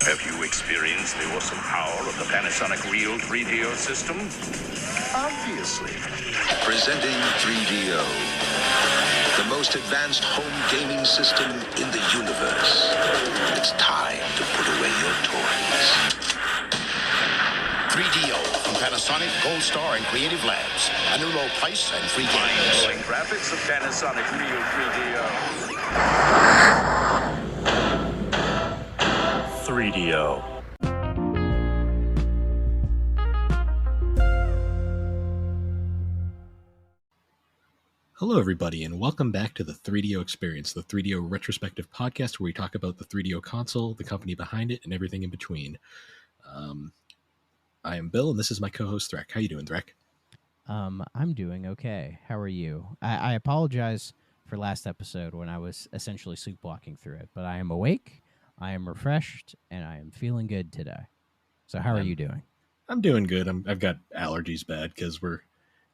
Have you experienced the awesome power of the Panasonic Real 3DO system? Obviously. Presenting 3DO, the most advanced home gaming system in the universe. It's time to put away your toys. 3DO from Panasonic, Gold Star, and Creative Labs. A new low price and free games. Mind-blowing graphics of Panasonic Real 3DO. 3DO. Hello, everybody, and welcome back to the 3DO Experience, the 3DO retrospective podcast where we talk about the 3DO console, the company behind it, and everything in between. I am Bill, and this is my co-host, Threk. How you doing, Threk? I'm doing okay. How are you? I apologize for last episode when I was essentially sleepwalking through it, but I am awake, I am refreshed, and I am feeling good today. So how are you doing? I'm doing good. I've got allergies bad because we're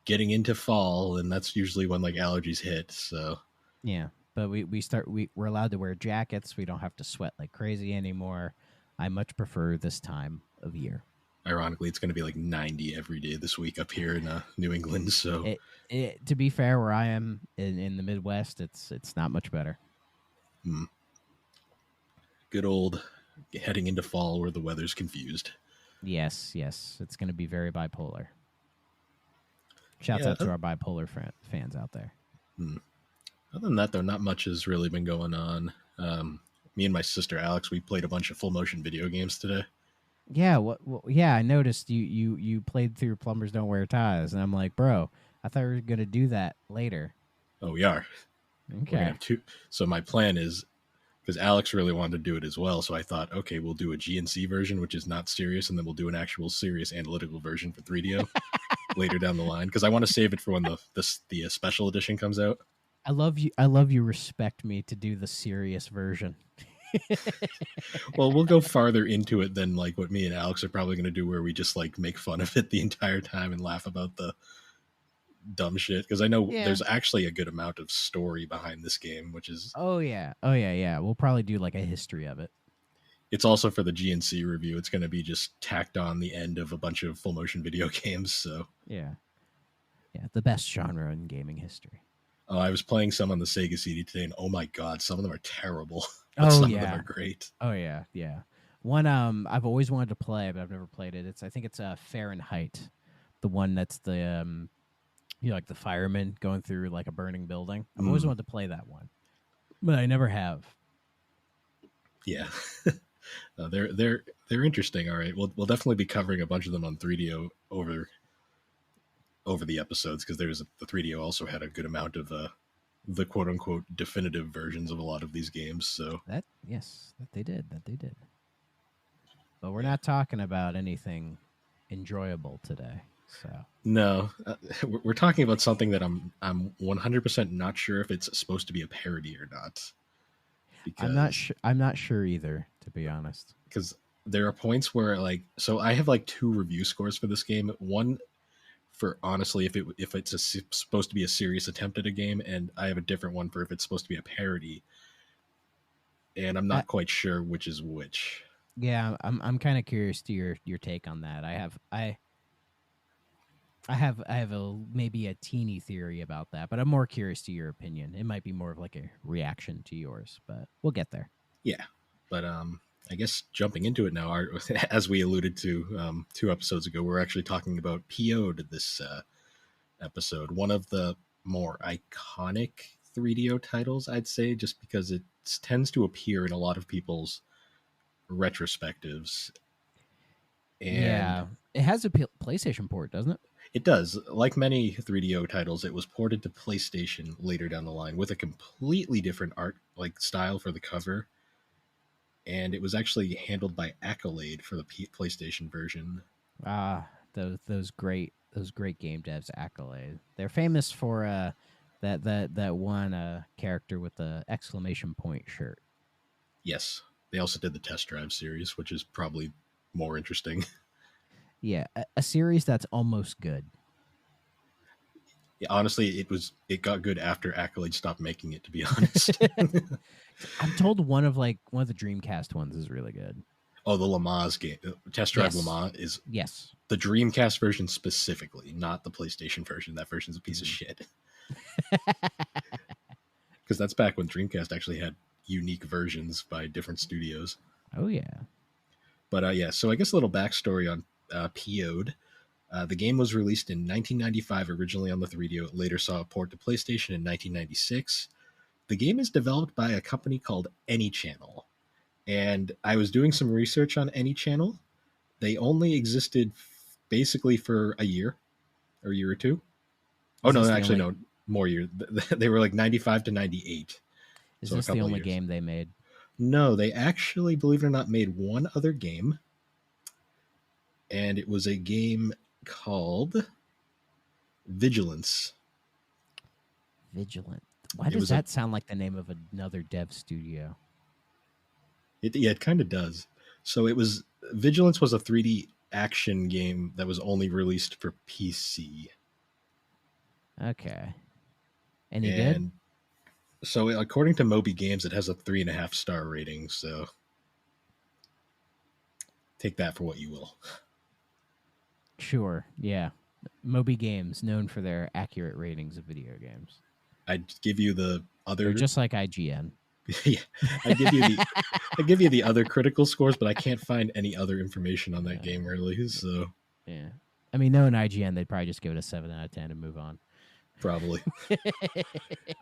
getting into fall, and that's usually when like allergies hit. So yeah, but we're allowed to wear jackets. We don't have to sweat like crazy anymore. I much prefer this time of year. Ironically, it's going to be like 90 every day this week up here in New England. So to be fair, where I am in the Midwest, it's not much better. Good old heading into fall where the weather's confused. Yes, it's going to be very bipolar. Shouts out to our bipolar fans out there. Other than that, though, not much has really been going on. Me and my sister Alex, we played a bunch of full motion video games today. Yeah, yeah, I noticed you played through Plumbers Don't Wear Ties, and I'm like, bro, I thought we were gonna do that later. Oh, we are. Okay. Have two. So my plan is, because Alex really wanted to do it as well, so I thought, okay, we'll do a GNC version, which is not serious, and then we'll do an actual serious analytical version for 3DO later down the line, because I want to save it for when the special edition comes out. I love you respect me to do the serious version. Well, we'll go farther into it than like what me and Alex are probably going to do, where we just like make fun of it the entire time and laugh about the dumb shit, because I know there's actually a good amount of story behind this game, which is oh yeah we'll probably do like a history of it. It's also for the GNC review. It's going to be just tacked on the end of a bunch of full motion video games. So yeah, the best genre in gaming history. Oh, I was playing some on the Sega CD today, and oh my god, some of them are terrible. But some of them are great. Oh yeah. One I've always wanted to play, but I've never played it. I think it's Fahrenheit, the one that's the like the fireman going through like a burning building. I've always wanted to play that one, but I never have. Yeah, they're interesting. All right, we'll definitely be covering a bunch of them on 3DO over the episodes, because the 3DO also had a good amount of the quote unquote definitive versions of a lot of these games. So that they did. But we're not talking about anything enjoyable today. So no, we're talking about something that I'm 100% not sure if it's supposed to be a parody or not. I'm not sure either, to be honest. Because there are points where so I have like 2 review scores for this game. One for honestly if it's supposed to be a serious attempt at a game, and I have a different one for if it's supposed to be a parody, and I'm not quite sure which is which. Yeah, I'm kind of curious to your take on that. I have maybe a teeny theory about that, but I'm more curious to your opinion. It might be more of like a reaction to yours, but we'll get there. Yeah, but I guess jumping into it now, as we alluded to 2 episodes ago, we're actually talking about PO'd this episode. One of the more iconic 3DO titles, I'd say, just because it tends to appear in a lot of people's retrospectives. And yeah, it has a PlayStation port, doesn't it? It does. Like many 3DO titles, it was ported to PlayStation later down the line with a completely different art style for the cover. And it was actually handled by Accolade for the PlayStation version. Those great game devs, Accolade. They're famous for that one character with the exclamation point shirt. Yes, they also did the Test Drive series, which is probably more interesting. Yeah, a series that's almost good. Yeah, honestly, it got good after Accolade stopped making it, to be honest. I'm told one of the Dreamcast ones is really good. Oh, the Le Mans game, Test Drive Le Yes. Mans is Yes. the Dreamcast version specifically, not the PlayStation version. That version's a piece of Mhm. shit. Because that's back when Dreamcast actually had unique versions by different studios. Oh yeah. But yeah, so I guess a little backstory on PO'd. The game was released in 1995, originally on the 3DO. It later saw a port to PlayStation in 1996. The game is developed by a company called Any Channel. And I was doing some research on Any Channel. They only existed basically for a year or two. Oh, Is no, this the actually, only no, more years. They were like 95 to 98. is So a this the couple of only years. game they made? No, they actually, believe it or not, made one other game. And it was a game called Vigilance. Vigilant. Why It does was a that sound like the name of another dev studio? it kind of does. So it was Vigilance was a 3D action game that was only released for PC. Okay. Any good? And so according to Moby Games, it has a 3.5-star rating. So take that for what you will. Sure. Yeah. Moby Games, known for their accurate ratings of video games. I'd give you the other. They're just like IGN. Yeah, I give you the other critical scores, but I can't find any other information on that game really. So Yeah. I mean, knowing IGN, they'd probably just give it a 7 out of 10 and move on. probably.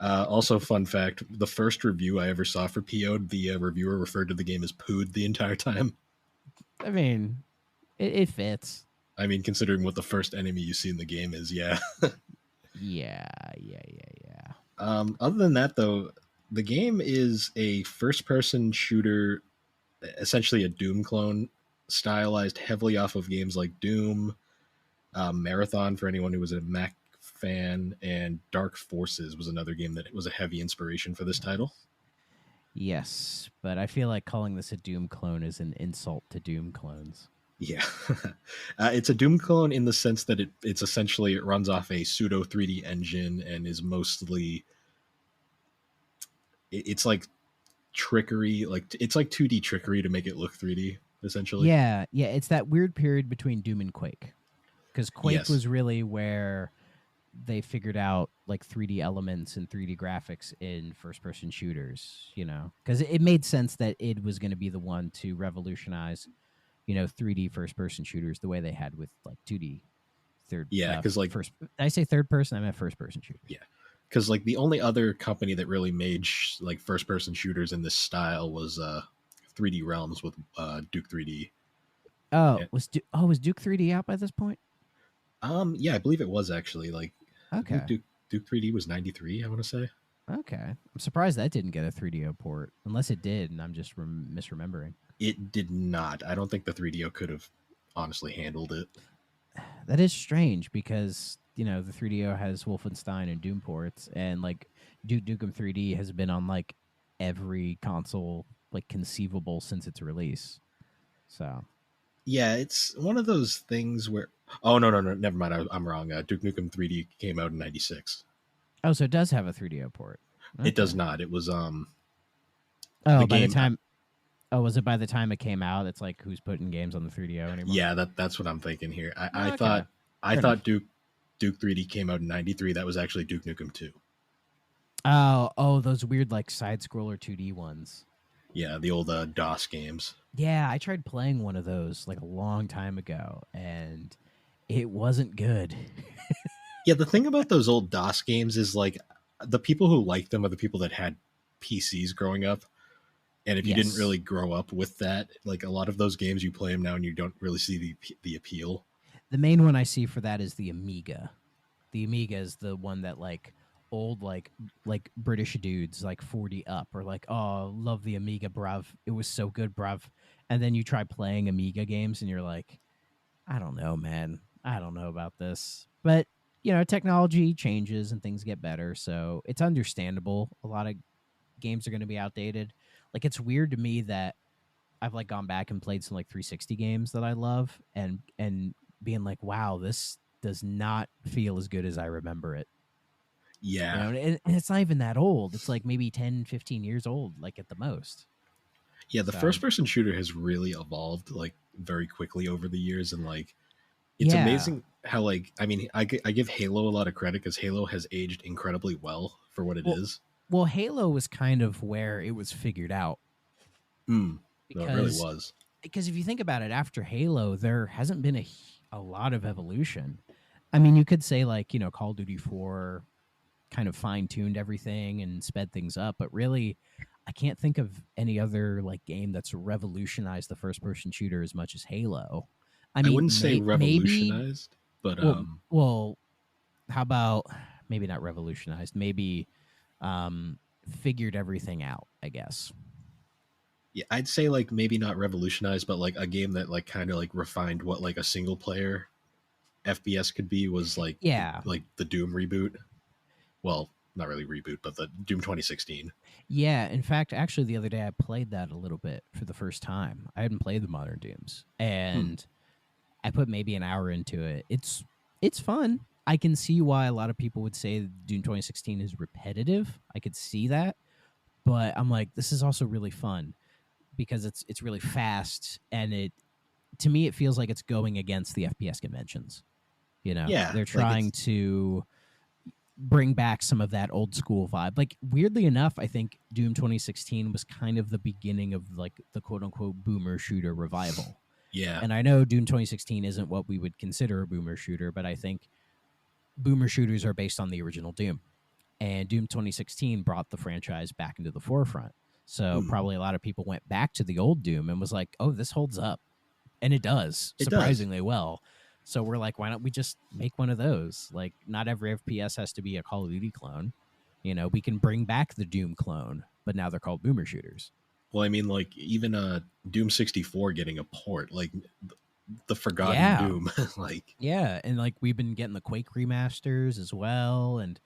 Also, fun fact: the first review I ever saw for PO'd, the reviewer referred to the game as "pooed" the entire time. I mean, it fits. I mean, considering what the first enemy you see in the game is, yeah. Yeah. Other than that, though, the game is a first-person shooter, essentially a Doom clone, stylized heavily off of games like Doom, Marathon for anyone who was a Mac fan, and Dark Forces was another game that was a heavy inspiration for this title. Yes, but I feel like calling this a Doom clone is an insult to Doom clones. Yeah. It's a Doom clone in the sense that it's essentially, it runs off a pseudo 3D engine and is mostly, it's like trickery, like it's like 2D trickery to make it look 3D, essentially. Yeah, it's that weird period between Doom and Quake. Because Quake Yes. was really where they figured out like 3D elements and 3D graphics in first-person shooters, because it made sense that it was going to be the one to revolutionize, 3D first-person shooters the way they had with like 2D third. Yeah, because like first. Did I say third-person? I meant first-person shooters. Yeah, because like the only other company that really made like first-person shooters in this style was 3D Realms with Duke 3D. Oh, Yeah. was Duke 3D out by this point? Yeah, I believe it was actually like. Okay. Duke 3D was 93, I want to say. Okay. I'm surprised that didn't get a 3DO port, unless it did, and I'm just misremembering. It did not. I don't think the 3DO could have honestly handled it. That is strange because, the 3DO has Wolfenstein and Doom ports, and like Duke Nukem 3D has been on like every console like conceivable since its release. So Yeah, it's one of those things where. Oh no, never mind. I'm wrong. Duke Nukem 3D came out in '96. oh, so it does have a 3DO port. Okay. It does not. It was Oh, the by game. the time. Oh, was it by the time it came out? It's like who's putting games on the 3DO anymore? Yeah, that's what I'm thinking here. I Okay. thought Fair enough. Duke 3D came out in '93. That was actually Duke Nukem 2. Oh, those weird like side scroller 2D ones. Yeah, the old DOS games. Yeah, I tried playing one of those like a long time ago, and it wasn't good. Yeah, the thing about those old DOS games is like the people who like them are the people that had PCs growing up. And if you didn't Yes. really grow up with that, like a lot of those games, you play them now and you don't really see the appeal. The main one I see for that is the Amiga. The Amiga is the one that like old like British dudes like 40 up are like, oh, love the Amiga, bruv. It was so good, bruv. And then you try playing Amiga games and you're like, I don't know, man. I don't know about this. But, technology changes and things get better. So it's understandable. A lot of games are going to be outdated. Like, it's weird to me that I've like gone back and played some like 360 games that I love and being like, wow, this does not feel as good as I remember it. Yeah. And it's not even that old. It's like maybe 10, 15 years old, like at the most. Yeah, the So first person shooter has really evolved like very quickly over the years, and like it's yeah, amazing how like I mean I give Halo a lot of credit because Halo has aged incredibly well for what it well, is. Halo was kind of where it was figured out Mm. No, it really because was. if you think about it, after Halo, there hasn't been a lot of evolution. I mean, you could say like Call of Duty 4 kind of fine tuned everything and sped things up, but really, I can't think of any other like game that's revolutionized the first person shooter as much as Halo. I I mean, wouldn't say maybe revolutionized, but well, well, how about maybe not revolutionized, maybe um, figured everything out, I guess. yeah, I'd say like maybe not revolutionized, but like a game that like kind of like refined what like a single player FPS could be was Yeah, like the Doom reboot. Well, not really reboot, but the Doom 2016. yeah. In fact, actually, the other day I played that a little bit for the first time. I hadn't played the modern Dooms, Hmm. and I put maybe an hour into it. It's fun. I can see why a lot of people would say Doom 2016 is repetitive. I could see that, but I'm like, this is also really fun because it's really fast, and it to me it feels like it's going against the FPS conventions. Yeah, They're like trying it's to bring back some of that old school vibe. Like weirdly enough, I think Doom 2016 was kind of the beginning of like the quote unquote boomer shooter revival. yeah, And I know Doom 2016 isn't what we would consider a boomer shooter, but I think boomer shooters are based on the original Doom. And Doom 2016 brought the franchise back into the forefront. So hmm, probably a lot of people went back to the old Doom and was like, "Oh, this holds up." And it does it does. surprisingly well. So we're like, why don't we just make one of those? Like, not every FPS has to be a Call of Duty clone. We can bring back the Doom clone, but now they're called boomer shooters. Well, I mean, like even Doom 64 getting a port, like the Forgotten Yeah, Doom, like yeah, and like we've been getting the Quake remasters as well, and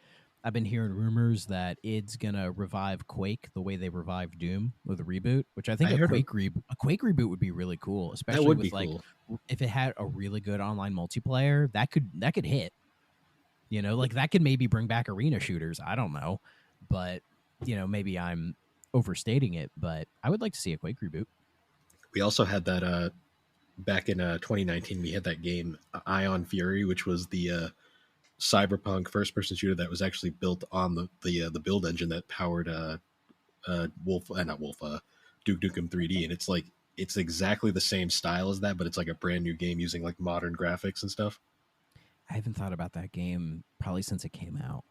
I've been hearing rumors that id's gonna revive Quake the way they revived Doom with a reboot, which I think I heard a Quake reboot would be really cool, that especially would be with like cool. if it had a really good online multiplayer that could hit. Like that could maybe bring back arena shooters. I don't know, but maybe I'm overstating it, but I would like to see a Quake reboot. We also had that back in 2019. We had that game Ion Fury, which was the cyberpunk first person shooter that was actually built on the build engine that powered Wolf not Wolf Duke Nukem 3D, and it's like it's exactly the same style as that, but it's like a brand new game using like modern graphics and stuff. I haven't thought about that game probably since it came out.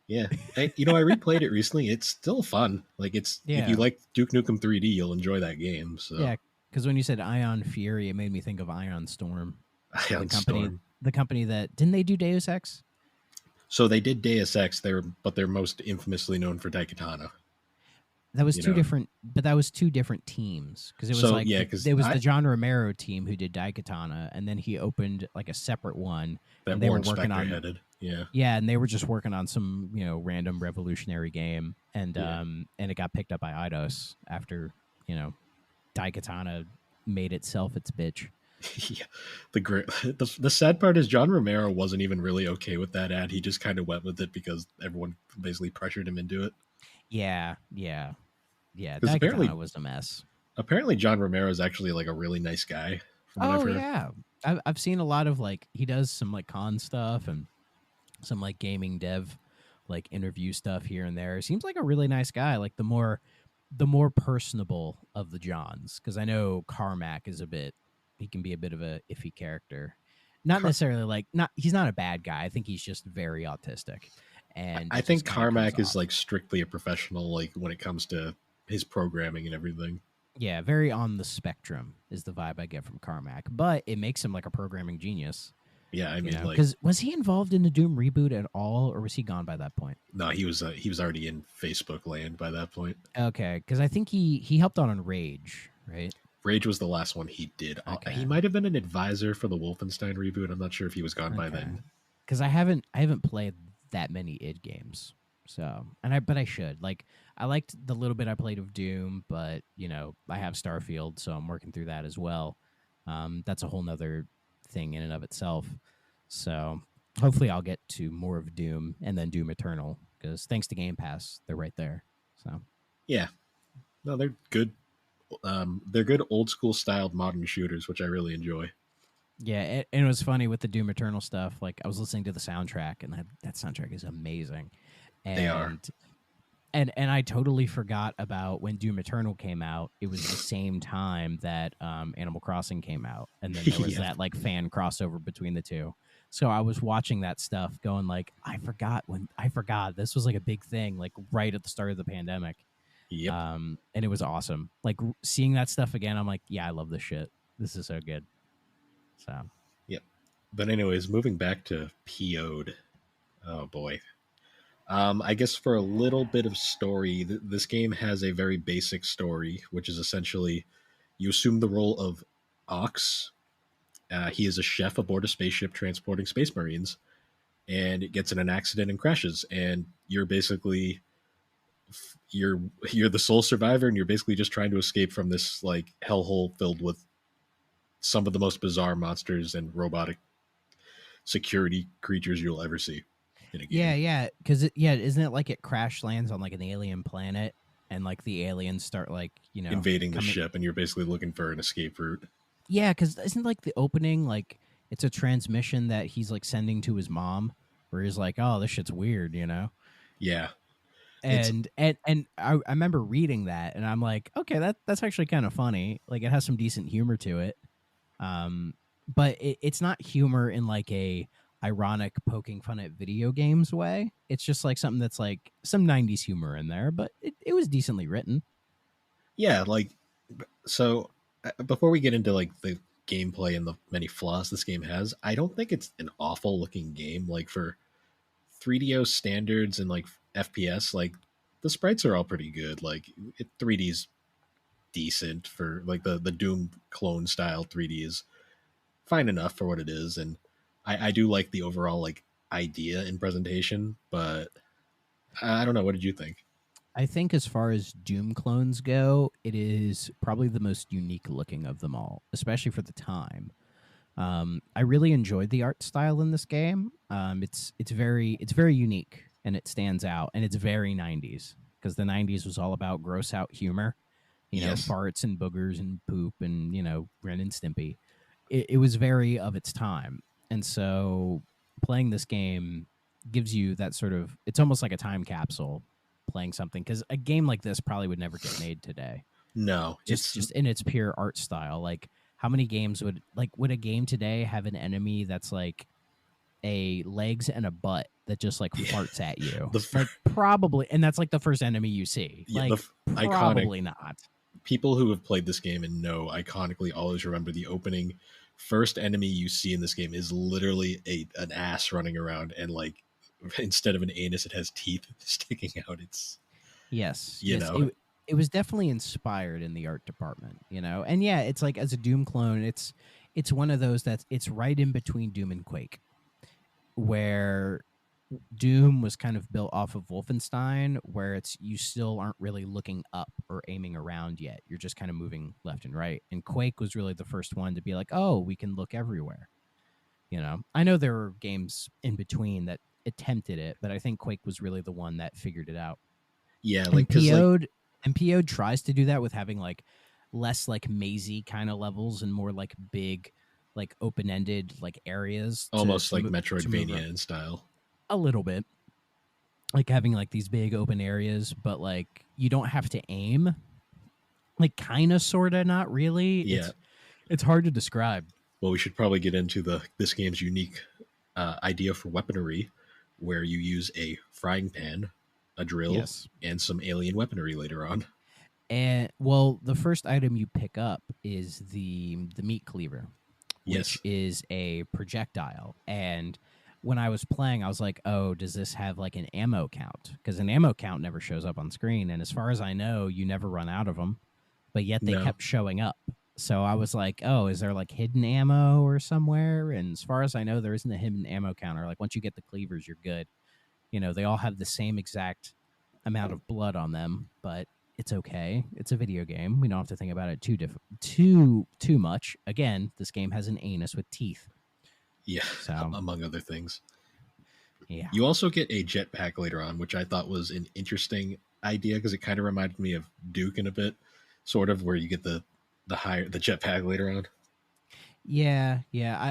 Yeah, I replayed it recently. It's still fun. Like it's if you Yeah, like Duke Nukem 3D, you'll enjoy that game. So yeah. Because when you said Ion Fury, it made me think of Ion Storm, the Ion company, Storm. that didn't they do Deus Ex? So they did Deus Ex. They're most infamously known for Daikatana. That was You two know. different, but that was two different teams because it was So like yeah, because there was I the John Romero team who did Daikatana, and then he opened like a separate one, that and they were Warren working Spector on headed. Yeah, yeah, and they were just working on some random revolutionary game, yeah, and it got picked up by Eidos after Daikatana made itself its bitch. yeah. The sad part is John Romero wasn't even really okay with that ad. He just kind of went with it because everyone basically pressured him into it. Yeah, yeah, yeah. Because Daikatana was a mess. apparently John Romero is actually like a really nice guy from what I've Oh heard. yeah, I've seen a lot of like he does some like con stuff and some like gaming dev like interview stuff here and there. Seems like a really nice guy. Like the more personable of the Johns, because I know Carmack is he can be a bit of a iffy character. Not Car- necessarily like not he's not a bad guy. I think he's just very autistic, and I it just think kind of comes Carmack is off. like strictly a professional, like when it comes to his programming and everything. Yeah, very on the spectrum is the vibe I get from Carmack, but it makes him like a programming genius. Yeah, I mean, like, Because was he involved in the Doom reboot at all, or was he gone by that point? no, he was already in Facebook land by that point. Okay, because I think he helped out on Rage, right? Rage was the last one he did. He Okay, might have been an advisor for the Wolfenstein reboot. I'm not sure if he was gone by okay. then. Because I haven't played that many id games, so but I should like I liked the little bit I played of Doom, but I have Starfield, so I'm working through that as well. That's a whole nother thing in and of itself. So hopefully I'll get to more of Doom and then Doom Eternal because thanks to Game Pass, they're right there. So Yeah, no, they're good. They're good old school styled modern shooters, which I really enjoy. Yeah, and it was funny with the Doom Eternal stuff. Like I was listening to the soundtrack, and that soundtrack is amazing. They are. And I totally forgot about when Doom Eternal came out. It was the same time that Animal Crossing came out, and then there was Yeah. that like fan crossover between the two. So I was watching that stuff, going like, I forgot this was like a big thing, like right at the start of the pandemic. Yep. And it was awesome. Like seeing that stuff again, I'm like, yeah, I love this shit. This is so good. So Yep. But anyways, moving back to PO'd. Oh boy. I guess for a little bit of story, this game has a very basic story, which is essentially you assume the role of Ox. He is a chef aboard a spaceship transporting space marines, and it gets in an accident and crashes. And you're basically you're the sole survivor, and you're basically just trying to escape from this like hellhole filled with some of the most bizarre monsters and robotic security creatures you'll ever see in a game. yeah, because isn't it like it crash lands on like an alien planet, and like the aliens start like invading the ship, and you're basically looking for an escape route. Yeah, because isn't like the opening like it's a transmission that he's like sending to his mom, where he's like, "Oh, this shit's weird," Yeah. And I remember reading that, and I'm like, okay, that's actually kind of funny. Like it has some decent humor to it, but it's not humor in like a ironic poking fun at video games way. It's just like something that's like some 90s humor in there, but it was decently written. Yeah, like so before we get into like the gameplay and the many flaws this game has, I don't think it's an awful looking game. Like for 3DO standards and like FPS, like the sprites are all pretty good. Like 3D's decent for like the Doom clone style 3D is fine enough for what it is, and I do like the overall like idea and presentation, but I don't know. What did you think? I think as far as Doom clones go, it is probably the most unique looking of them all, especially for the time. I really enjoyed the art style in this game. It's very unique, and it stands out, and it's very 90s, because the 90s was all about gross out humor, Yes. farts and boogers and poop and Ren and Stimpy. It was very of its time, and so playing this game gives you that sort of, it's almost like a time capsule playing something, because a game like this probably would never get made today. No, Just in its pure art style. Like how many games would a game today have an enemy that's like a legs and a butt that just like farts at you? Like probably, and that's like the first enemy you see. Yeah, like probably not. People who have played this game and know iconically always remember the opening first enemy you see in this game is literally an ass running around, and like instead of an anus it has teeth sticking out. It's yes, you know it was definitely inspired in the art department, and yeah, it's like as a Doom clone, it's one of those that's it's right in between Doom and Quake, where Doom was kind of built off of Wolfenstein, where it's you still aren't really looking up or aiming around yet. You're just kind of moving left and right. And Quake was really the first one to be like, oh, we can look everywhere. I know there were games in between that attempted it, but I think Quake was really the one that figured it out. Yeah, like PO'd tries to do that with having like less like mazy kind of levels and more like big, like open-ended like areas, almost like Metroidvania in style. A little bit, like having like these big open areas, but like you don't have to aim. Like kind of, sort of, not really. Yeah, it's hard to describe. Well, we should probably get into this game's unique idea for weaponry, where you use a frying pan, a drill, and some alien weaponry later on. And well, the first item you pick up is the meat cleaver, which is a projectile. And when I was playing, I was like, oh, does this have like an ammo count? Because an ammo count never shows up on screen. And as far as I know, you never run out of them, but yet they kept showing up. So I was like, oh, is there like hidden ammo or somewhere? And as far as I know, there isn't a hidden ammo counter. Like once you get the cleavers, you're good. They all have the same exact amount of blood on them, but it's okay. It's a video game. We don't have to think about it too much. Again, this game has an anus with teeth. Yeah, so, among other things. Yeah. You also get a jetpack later on, which I thought was an interesting idea because it kind of reminded me of Duke in a bit. sort of, where you get the jetpack later on. Yeah,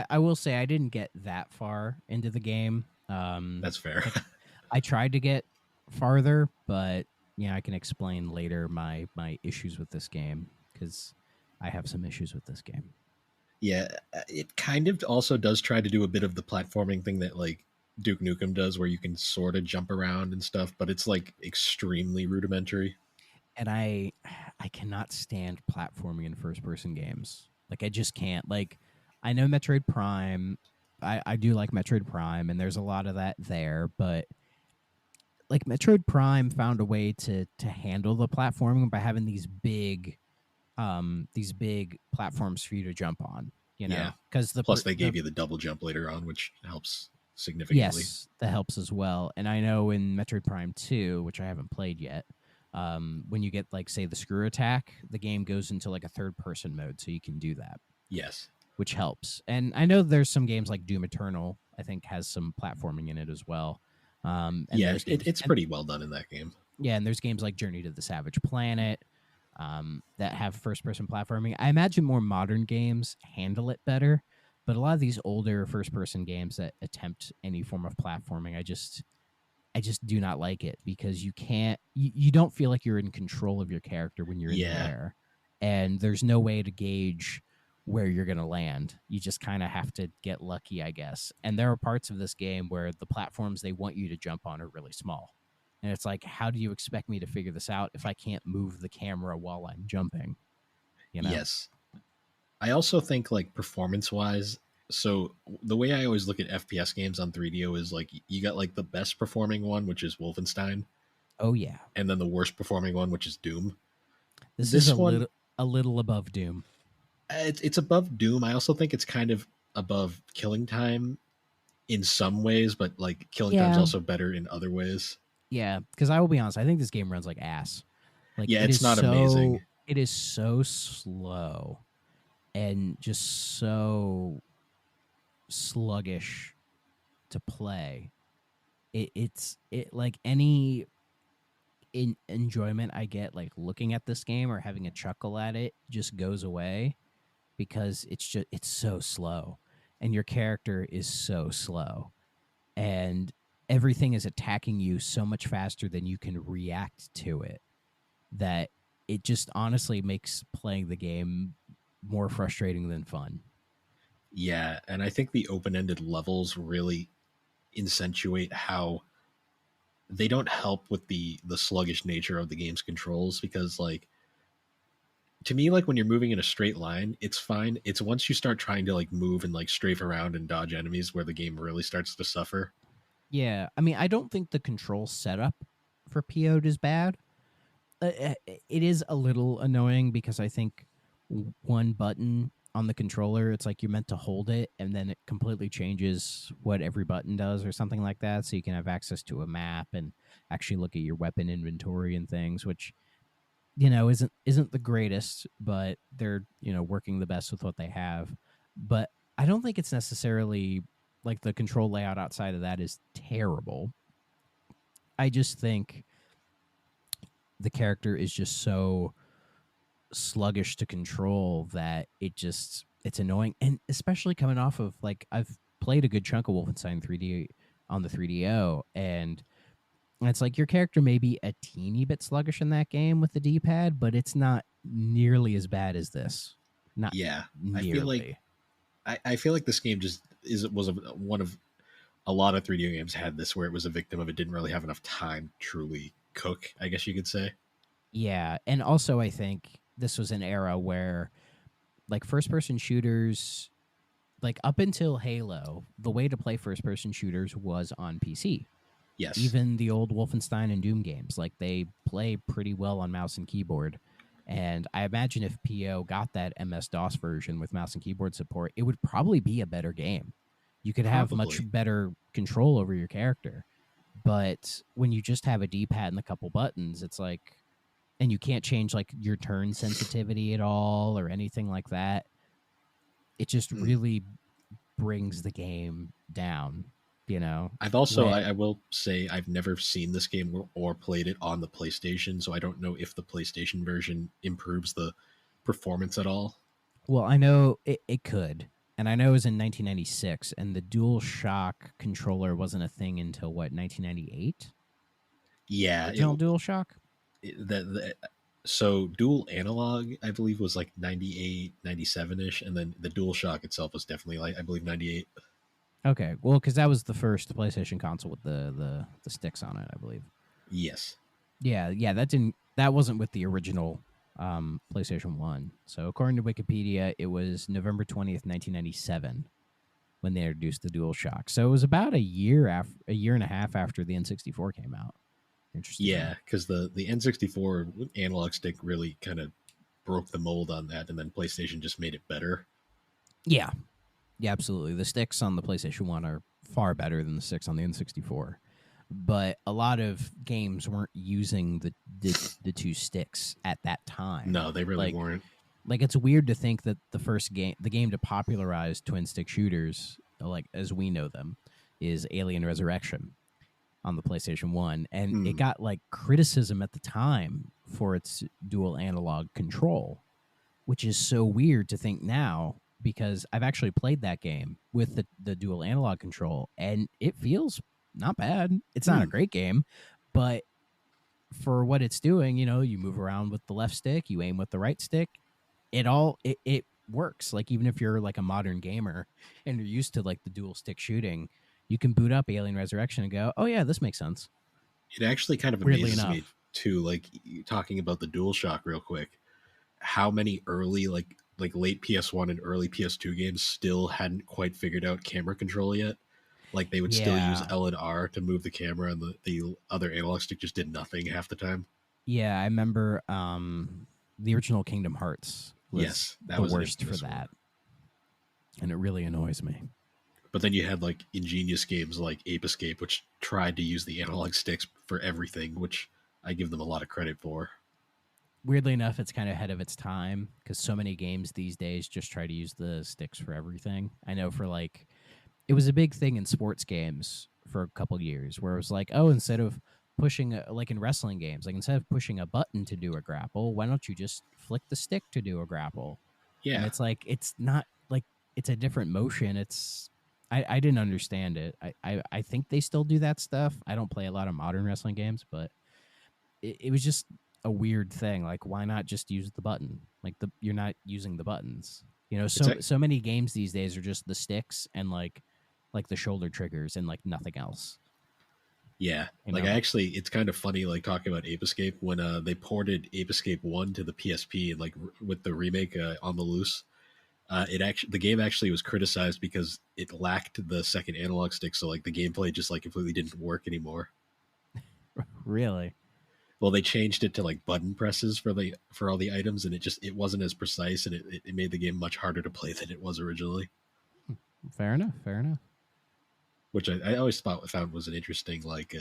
I will say I didn't get that far into the game. That's fair. Like, I tried to get farther, but I can explain later my issues with this game because I have some issues with this game. Yeah, it kind of also does try to do a bit of the platforming thing that like Duke Nukem does, where you can sort of jump around and stuff, but it's like extremely rudimentary. And I cannot stand platforming in first person games. Like I just can't. Like I know Metroid Prime. I do like Metroid Prime, and there's a lot of that there, but like Metroid Prime found a way to handle the platforming by having these big platforms for you to jump on, Yeah. because Plus, they gave you the double jump later on, which helps significantly. yes, that helps as well. And I know in Metroid Prime 2, which I haven't played yet, when you get like say the screw attack, the game goes into like a third person mode, so you can do that, Yes. which helps. And I know there's some games like Doom Eternal, I think, has some platforming in it as well. And Yeah, there's games, it's pretty well done in that game. yeah, and there's games like Journey to the Savage Planet that have first-person platforming. I imagine more modern games handle it better, but a lot of these older first-person games that attempt any form of platforming, I just do not like it because you don't feel like you're in control of your character when you're in the air, and there's no way to gauge where you're going to land. You just kind of have to get lucky, I guess. And there are parts of this game where the platforms they want you to jump on are really small. And it's like, how do you expect me to figure this out if I can't move the camera while I'm jumping? Yes. I also think like performance wise, so the way I always look at FPS games on 3DO is like you got like the best performing one, which is Wolfenstein. Oh yeah. And then the worst performing one, which is Doom. This is a little above Doom. It's above Doom. I also think it's kind of above Killing Time in some ways, but like Killing Time's also better in other ways. Yeah, because I will be honest, I think this game runs like ass. Like, yeah, it's not amazing. It is so slow and just so sluggish to play. It's like any enjoyment I get like looking at this game or having a chuckle at it just goes away because it's so slow and your character is so slow and everything is attacking you so much faster than you can react to it that it just honestly makes playing the game more frustrating than fun. Yeah, and I think the open-ended levels really accentuate how they don't help with the sluggish nature of the game's controls, because like to me, like when you're moving in a straight line, it's fine. It's once you start trying to like move and like strafe around and dodge enemies where the game really starts to suffer. Yeah, I mean, I don't think the control setup for PO'd is bad. It is a little annoying because I think one button on the controller, it's like you're meant to hold it and then it completely changes what every button does or something like that. So you can have access to a map and actually look at your weapon inventory and things, which, isn't the greatest, but they're, working the best with what they have. But I don't think it's necessarily like the control layout outside of that is terrible. I just think the character is just so sluggish to control that it's annoying. And especially coming off of like I've played a good chunk of Wolfenstein 3D on the 3DO, and it's like your character may be a teeny bit sluggish in that game with the D-pad, but it's not nearly as bad as this. Not nearly. I feel like this game just was one of a lot of 3D games had this where it was a victim of it didn't really have enough time to truly cook, I guess you could say. Yeah, and also I think this was an era where like first-person shooters, like up until Halo, the way to play first-person shooters was on PC. Yes. Even the old Wolfenstein and Doom games, like they play pretty well on mouse and keyboard. And I imagine if PO got that MS-DOS version with mouse and keyboard support, it would probably be a better game. You could have much better control over your character. But when you just have a D-pad and a couple buttons, it's like, and you can't change like your turn sensitivity at all or anything like that, it just really brings the game down. You know, I've also, when I will say, I've never seen this game or played it on the PlayStation, so I don't know if the PlayStation version improves the performance at all. well, I know it could, and I know it was in 1996, and the Dual Shock controller wasn't a thing until what 1998. Yeah, Original Dual Shock. so dual analog, I believe, was like 98, 97 ish, and then the Dual Shock itself was definitely like I believe 98. Okay, well, because that was the first PlayStation console with the sticks on it, I believe. Yes. Yeah, yeah, that wasn't with the original PlayStation 1. So according to Wikipedia, it was November 20th, 1997 when they introduced the DualShock. So it was about a year and a half after the N64 came out. Interesting. Yeah, because the N64 analog stick really kind of broke the mold on that, and then PlayStation just made it better. Yeah. Yeah, absolutely. The sticks on the PlayStation 1 are far better than the sticks on the N64. But a lot of games weren't using the two sticks at that time. No, they really weren't. Like it's weird to think that the game to popularize twin stick shooters, like as we know them, is Alien Resurrection on the PlayStation 1, and it got like criticism at the time for its dual analog control, which is so weird to think now because I've actually played that game with the dual analog control and it feels not bad. It's not a great game, but for what it's doing, you know, you move around with the left stick, you aim with the right stick, it works. Like even if you're like a modern gamer and you're used to like the dual stick shooting, you can boot up Alien Resurrection and go, "Oh yeah, this makes sense." It actually kind of amazes me too, like talking about the DualShock real quick, how many early like late PS1 and early PS2 games still hadn't quite figured out camera control yet. Like they would still use L and R to move the camera, and the other analog stick just did nothing half the time. Yeah, I remember the original Kingdom Hearts was that the was worst for that. And it really annoys me. But then you had like ingenious games like Ape Escape, which tried to use the analog sticks for everything, which I give them a lot of credit for. Weirdly enough, it's kind of ahead of its time because so many games these days just try to use the sticks for everything. I know for like, it was a big thing in sports games for a couple years where it was like, oh, instead of pushing, like in wrestling games, like instead of pushing a button to do a grapple, why don't you just flick the stick to do a grapple? Yeah. And it's like, it's not like, it's a different motion. I didn't understand it. I think they still do that stuff. I don't play a lot of modern wrestling games, but it was just a weird thing. Like, why not just use the button? Like you're not using the buttons. You know, so many games these days are just the sticks and like the shoulder triggers and like nothing else. Yeah, like it's kind of funny, like talking about Ape Escape when they ported Ape Escape 1 to the PSP, and like with the remake On the Loose, the game actually was criticized because it lacked the second analog stick, so like the gameplay just like completely didn't work anymore. Really? Well, they changed it to like button presses for all the items, and it wasn't as precise, and it made the game much harder to play than it was originally. Fair enough. Which I always found was an interesting, like,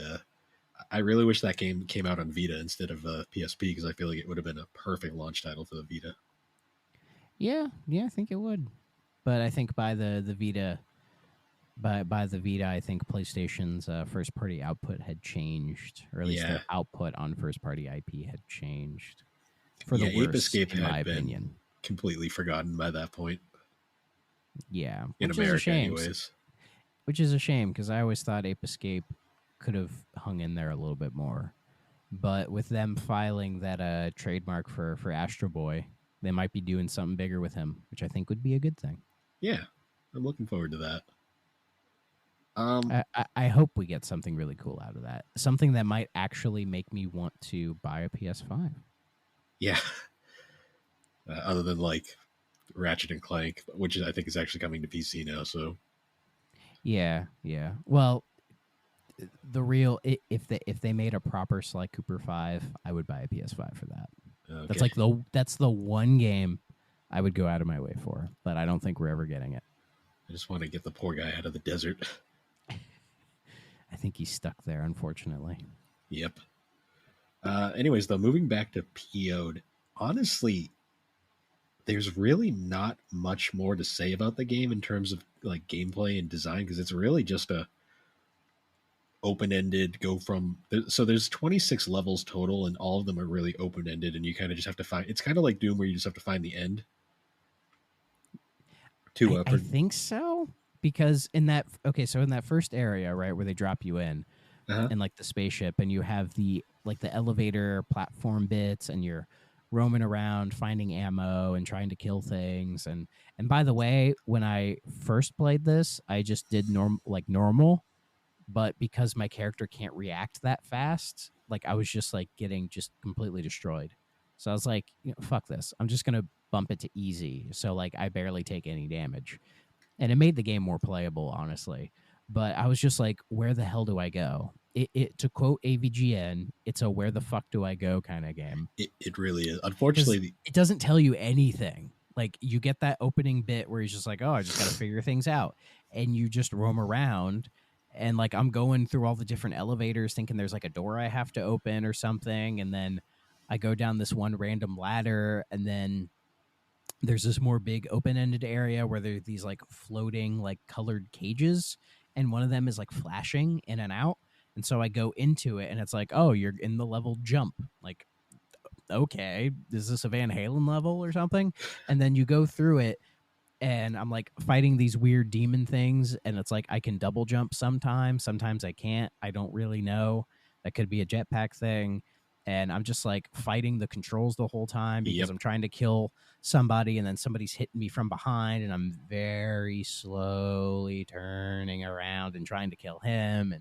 I really wish that game came out on Vita instead of PSP, because I feel like it would have been a perfect launch title for the Vita. Yeah, I think it would. But I think by the Vita, by the Vita, I think PlayStation's first party output had changed, or at least their output on first party IP had changed for the worse, Ape Escape in my had been opinion. Completely forgotten by that point. Yeah, in America, anyways. Which is a shame because I always thought Ape Escape could have hung in there a little bit more. But with them filing that trademark for Astro Boy, they might be doing something bigger with him, which I think would be a good thing. Yeah, I'm looking forward to that. I hope we get something really cool out of that. Something that might actually make me want to buy a PS5. Yeah. Other than like Ratchet and Clank, which I think is actually coming to PC now, so... Yeah. Well, if they made a proper Sly Cooper 5, I would buy a PS5 for that. Okay. That's the one game I would go out of my way for, but I don't think we're ever getting it. I just want to get the poor guy out of the desert. I think he's stuck there, unfortunately. Yep. Anyways, though, moving back to PO'd, honestly, there's really not much more to say about the game in terms of like gameplay and design, because it's really just a open-ended, go from so there's 26 levels total, and all of them are really open-ended, and you kind of just have to find. It's kind of like Doom, where you just have to find the end. I think so, because in that so in that first area, right, where they drop you in like the spaceship, and you have the elevator platform bits, and you're roaming around finding ammo and trying to kill things. And by the way, when I first played this, I just did normal, but because my character can't react that fast, like I was just like getting just completely destroyed. So I was like, fuck this. I'm just gonna bump it to easy, so like I barely take any damage, and it made the game more playable, honestly. But I was just like, where the hell do I go? It to quote AVGN, it's a where the fuck do I go kind of game. It really is. 'Cause Unfortunately, it doesn't tell you anything. Like, you get that opening bit where he's just like, oh, I just got to figure things out. And you just roam around. And like, I'm going through all the different elevators thinking there's like a door I have to open or something. And then I go down this one random ladder, and then there's this more big open-ended area where there are these like floating like colored cages, and one of them is like flashing in and out. And so I go into it, and it's like, oh, you're in the level jump. Like, okay, is this a Van Halen level or something? And then you go through it, and I'm like fighting these weird demon things, and it's like I can double jump sometimes I can't. I don't really know. That could be a jetpack thing. And I'm just like fighting the controls the whole time because I'm trying to kill somebody, and then somebody's hitting me from behind, and I'm very slowly turning around and trying to kill him.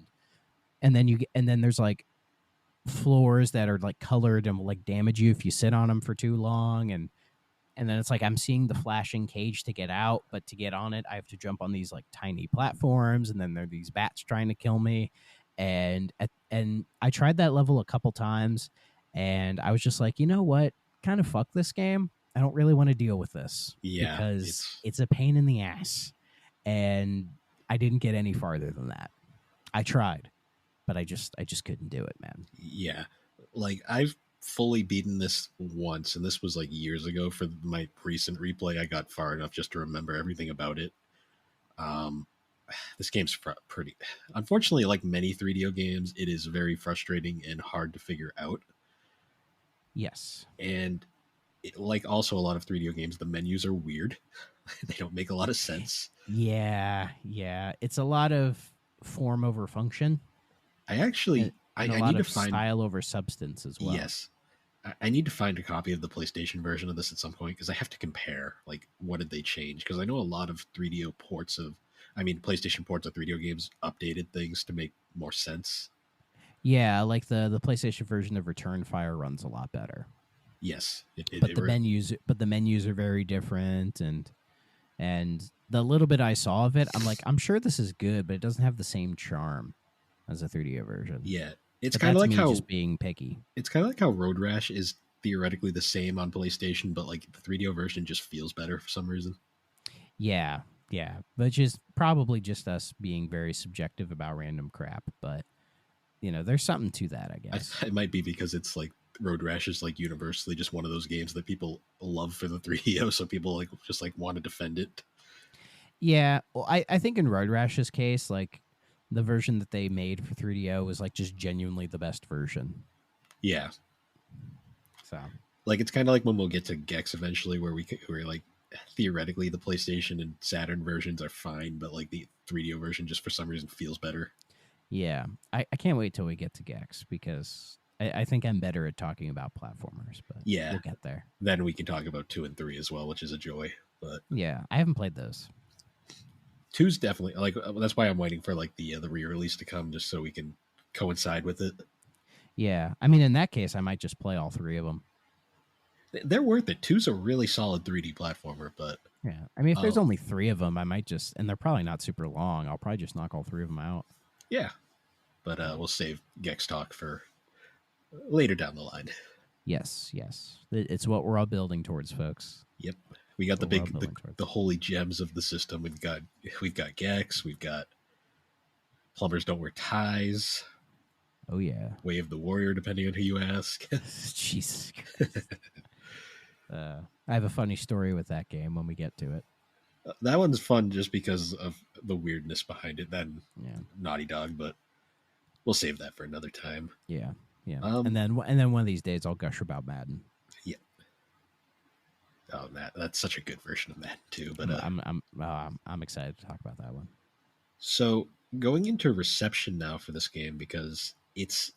And then there's like floors that are like colored and will like damage you if you sit on them for too long. And then it's like I'm seeing the flashing cage to get out, but to get on it, I have to jump on these like tiny platforms, and then there are these bats trying to kill me. And I tried that level a couple times, and I was just like, you know what? Kind of fuck this game. I don't really want to deal with this because it's a pain in the ass. And I didn't get any farther than that. I tried, but I just couldn't do it, man. Yeah. Like, I've fully beaten this once, and this was like years ago. For my recent replay, I got far enough just to remember everything about it. This game's pretty, unfortunately, like many 3DO games, it is very frustrating and hard to figure out. Yes. And like also a lot of 3DO games, the menus are weird. They don't make a lot of sense. Yeah. It's a lot of form over function. I actually, I need to find style over substance as well. Yes. I need to find a copy of the PlayStation version of this at some point, because I have to compare, like, what did they change? Because I know a lot of 3DO ports of, PlayStation ports of 3DO games updated things to make more sense. Yeah, like the PlayStation version of Return Fire runs a lot better. Yes, but the menus are very different, and the little bit I saw of it, I'm like, I'm sure this is good, but it doesn't have the same charm as a 3DO version. Yeah, it's kind of like how just being picky. It's kind of like how Road Rash is theoretically the same on PlayStation, but like the 3DO version just feels better for some reason. Yeah, which is probably just us being very subjective about random crap, but there's something to that, I guess. It might be because it's like Road Rash is like universally just one of those games that people love for the 3DO, so people just want to defend it. Yeah, well, I think in Road Rash's case, like, the version that they made for 3DO was like just genuinely the best version. Yeah. So, like, it's kind of like when we'll get to Gex eventually, where we're like, theoretically the PlayStation and Saturn versions are fine, but like the 3DO version just for some reason feels better. Yeah, I can't wait till we get to Gex, because I think I'm better at talking about platformers, but yeah, we'll get there. Then we can talk about 2 and 3 as well, which is a joy. But yeah, I haven't played those. 2's definitely, like, that's why I'm waiting for like the re-release to come, just so we can coincide with it. Yeah, in that case, I might just play all 3 of them. They're worth it. 2's a really solid 3D platformer, but yeah, if there's only 3 of them, I might just, and they're probably not super long, I'll probably just knock all 3 of them out. Yeah, but we'll save Gex talk for later down the line. Yes, it's what we're all building towards, folks. Yep, we got the holy gems of the system. We've got Gex, we've got Plumbers Don't Wear Ties. Oh yeah, Way of the Warrior, depending on who you ask. Jesus Christ. I have a funny story with that game when we get to it. That one's fun just because of the weirdness behind it. Then Naughty Dog, but we'll save that for another time. Yeah, yeah. Um, And then one of these days I'll gush about Madden. yeah. Oh, that's such a good version of Madden too. But I'm excited to talk about that one. so going into reception now for this game, because it's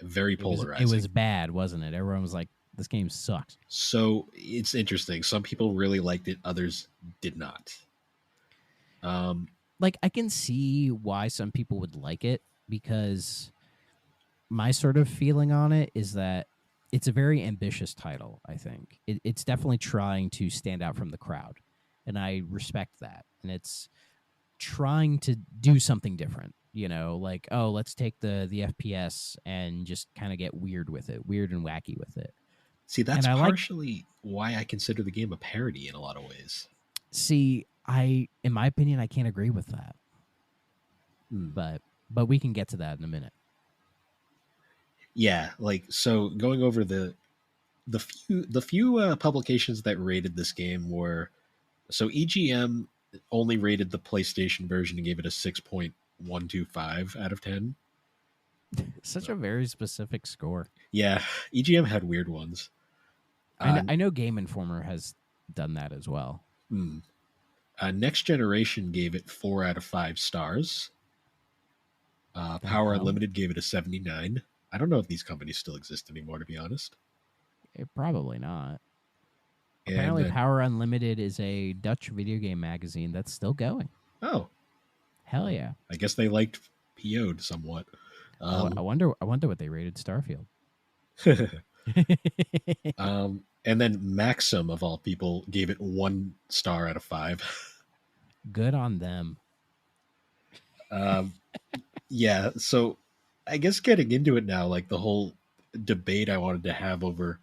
very polarizing. It was bad, wasn't it? Everyone was like, "This game sucks." So it's interesting. Some people really liked it, others did not. Like, I can see why some people would like it, because my sort of feeling on it is that it's a very ambitious title. I think it's definitely trying to stand out from the crowd, and I respect that. And it's trying to do something different. You know, like, oh, let's take the FPS and just kind of get weird with it, weird and wacky with it. See, that's And I partially why I consider the game a parody in a lot of ways. see, in my opinion, I can't agree with that. But we can get to that in a minute. Yeah, like, so going over the few publications that rated this game were, so EGM only rated the PlayStation version and gave it a 6.125 out of 10. Such a very specific score. Yeah, EGM had weird ones. I know Game Informer has done that as well. Next Generation gave it 4 out of 5 stars. Power Unlimited gave it a 79. I don't know if these companies still exist anymore, to be honest. Probably not. Apparently, And, Power Unlimited is a Dutch video game magazine that's still going. oh, Hell yeah! I guess they liked PO'd somewhat. I wonder what they rated Starfield. And then Maxim, of all people, gave it 1 star out of 5. Good on them. Yeah, so I guess getting into it now, like the whole debate I wanted to have over,